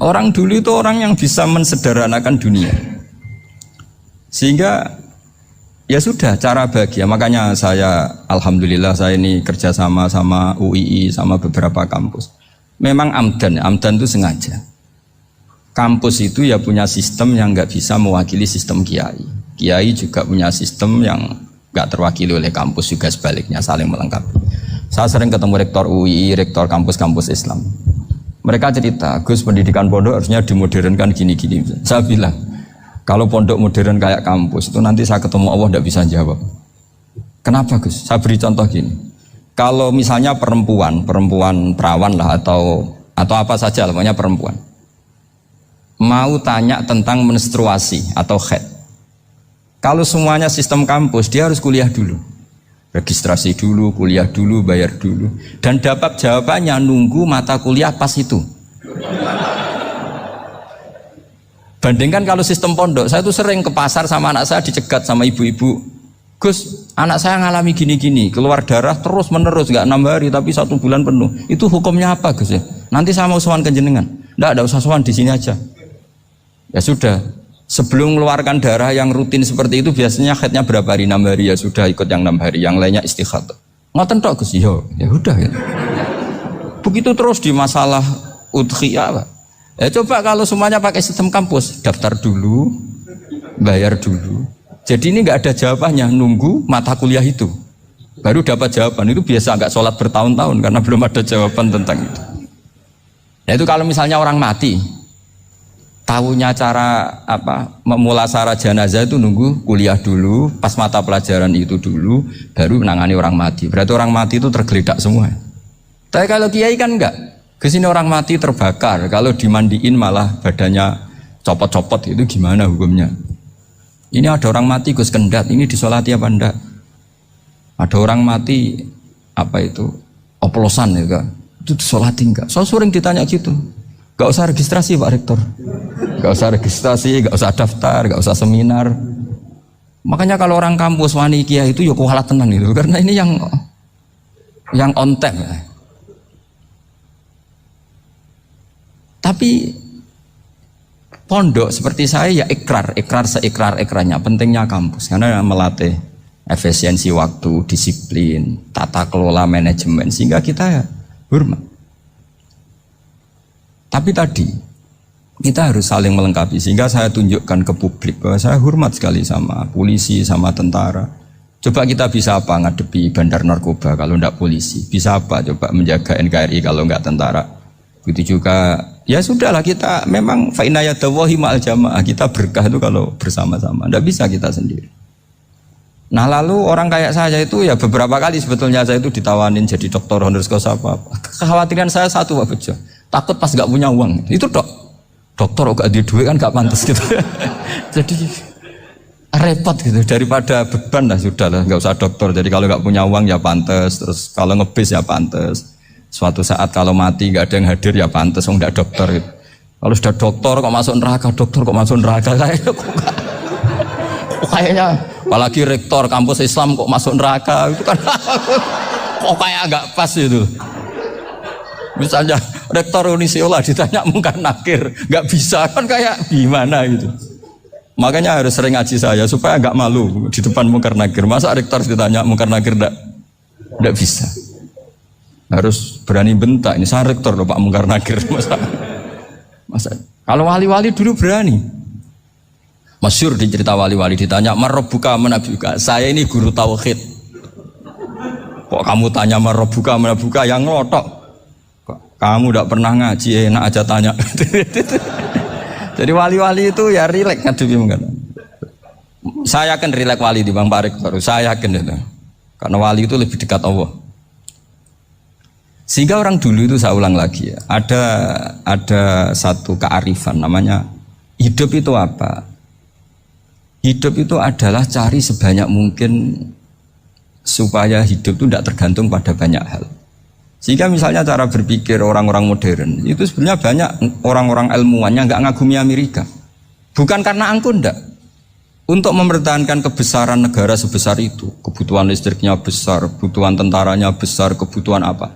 Orang dulu itu orang yang bisa mensederhanakan dunia. Sehingga ya sudah cara bahagia. Makanya saya alhamdulillah saya ini kerjasama sama UII sama beberapa kampus. Memang amdan itu sengaja. Kampus itu ya punya sistem yang nggak bisa mewakili sistem kiai. Kiai juga punya sistem yang nggak terwakili oleh kampus, juga sebaliknya saling melengkapi. Saya sering ketemu rektor UII, rektor kampus-kampus Islam. Mereka cerita, Gus, pendidikan pondok harusnya dimodernkan gini-gini. Saya bilang, kalau pondok modern kayak kampus itu nanti saya ketemu Allah tidak bisa jawab. Kenapa Gus? Saya beri contoh gini. Kalau misalnya perempuan perawan lah atau apa saja, namanya perempuan, mau tanya tentang menstruasi atau haid. Kalau semuanya sistem kampus, dia harus kuliah dulu. Registrasi dulu, kuliah dulu, bayar dulu. Dan dapat jawabannya nunggu mata kuliah pas itu. Bandingkan kalau sistem pondok, saya tuh sering ke pasar sama anak saya dicegat sama ibu-ibu. Gus, anak saya ngalami gini-gini, keluar darah terus menerus, gak 6 hari tapi 1 bulan penuh. Itu hukumnya apa Gus ya? Nanti saya mau sowan ke jenengan. Nggak usah sowan, di sini aja. Ya sudah, sebelum mengeluarkan darah yang rutin seperti itu biasanya haidnya berapa hari? 6 hari, ya sudah ikut yang 6 hari, yang lainnya istighadah. Ngoten tok Gus, ya udah ya. Begitu terus di masalah udhiyah, Pak. Ya coba kalau semuanya pakai sistem kampus, daftar dulu, bayar dulu. Jadi ini nggak ada jawabannya, nunggu mata kuliah itu, baru dapat jawaban. Itu biasa nggak sholat bertahun-tahun karena belum ada jawaban tentang itu. Nah itu kalau misalnya orang mati, tahunya cara apa memulasara jenazah itu nunggu kuliah dulu, pas mata pelajaran itu dulu, baru menangani orang mati. Berarti orang mati itu tergeledak semua. Tapi kalau kiai kan enggak. Kesini orang mati terbakar, kalau dimandiin malah badannya copot-copot, itu gimana hukumnya? Ini ada orang mati Gus Kendat, ini disolati apa enggak? Ada orang mati apa itu oplosan ya kan? Itu disolati enggak? So sering ditanya gitu. Gak usah registrasi Pak Rektor, gak usah registrasi, gak usah daftar, gak usah seminar. Makanya kalau orang kampus wani kiai itu ya kualat tenan itu, karena ini yang on time ya. Tapi pondok seperti saya ya ikrar seikrar-ikrarnya. Pentingnya kampus karena melatih efisiensi waktu, disiplin, tata kelola manajemen, sehingga kita ya hormat. Tapi tadi kita harus saling melengkapi, sehingga saya tunjukkan ke publik bahwa saya hormat sekali sama polisi, sama tentara. Coba kita bisa apa ngadepi bandar narkoba kalau enggak polisi? Bisa apa coba menjaga NKRI kalau enggak tentara? Begitu juga ya sudahlah, kita memang fa inna yadallahi ma'al jamaah, kita berkah itu kalau bersama-sama, tidak bisa kita sendiri. Nah lalu orang kayak saya itu ya beberapa kali sebetulnya saya itu ditawanin jadi dokter honoris causa apa. Kekhawatiran saya satu Pak Bejo, takut pas gak punya uang, itu dokter gak ada duit kan gak pantas gitu. Jadi repot gitu, daripada beban lah sudah lah, gak usah dokter. Jadi kalau gak punya uang ya pantas, terus kalau ngebis ya pantas. Suatu saat kalau mati nggak ada yang hadir ya pantas, nggak dokter gitu. Kalau sudah dokter kok masuk neraka, kayaknya apalagi rektor kampus Islam kok masuk neraka itu kan kok kayak nggak pas itu. Misalnya rektor Unisiola ditanya mungkar nakir, nggak bisa kan, kayak gimana gitu. Makanya harus sering ngaji saya supaya nggak malu di depan mungkar nakir. Masa rektor ditanya mungkar nakir nggak bisa. Harus berani bentak, ini saya rektor loh Pak mungkar nakir. Masa kalau wali-wali dulu berani. Masyhur di cerita wali-wali ditanya marabbuka manabuka, saya ini guru tauhid. Kok kamu tanya marabbuka manabuka, yang ngelotok. Kamu tidak pernah ngaji, enak aja tanya. Jadi wali-wali itu ya rileks ngadepi mungkar. Saya yakin rileks wali di Bang Pak Rektor, saya yakin itu. Karena wali itu lebih dekat Allah. Sehingga orang dulu itu, saya ulang lagi ya, ada satu kearifan namanya hidup itu apa? Hidup itu adalah cari sebanyak mungkin supaya hidup itu tidak tergantung pada banyak hal. Sehingga misalnya cara berpikir orang-orang modern itu sebenarnya banyak orang-orang ilmuwan yang nggak ngagumi Amerika. Bukan karena angkuh, enggak. Untuk mempertahankan kebesaran negara sebesar itu, kebutuhan listriknya besar, kebutuhan tentaranya besar, kebutuhan apa?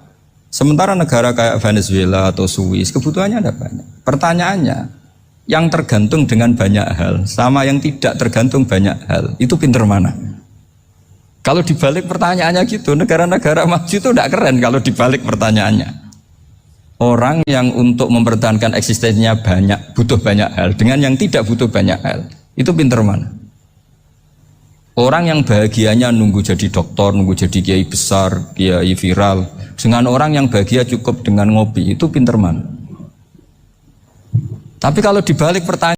Sementara negara kayak Venezuela atau Swiss kebutuhannya ada banyak. Pertanyaannya, yang tergantung dengan banyak hal sama yang tidak tergantung banyak hal, itu pinter mana? Kalau dibalik pertanyaannya gitu, negara-negara maju itu tidak keren kalau dibalik pertanyaannya. Orang yang untuk mempertahankan eksistensinya banyak, butuh banyak hal, dengan yang tidak butuh banyak hal, itu pinter mana? Orang yang bahagianya nunggu jadi dokter, nunggu jadi kiai besar, kiai viral, dengan orang yang bahagia cukup dengan ngopi, itu pinter mana? Tapi kalau dibalik pertanyaan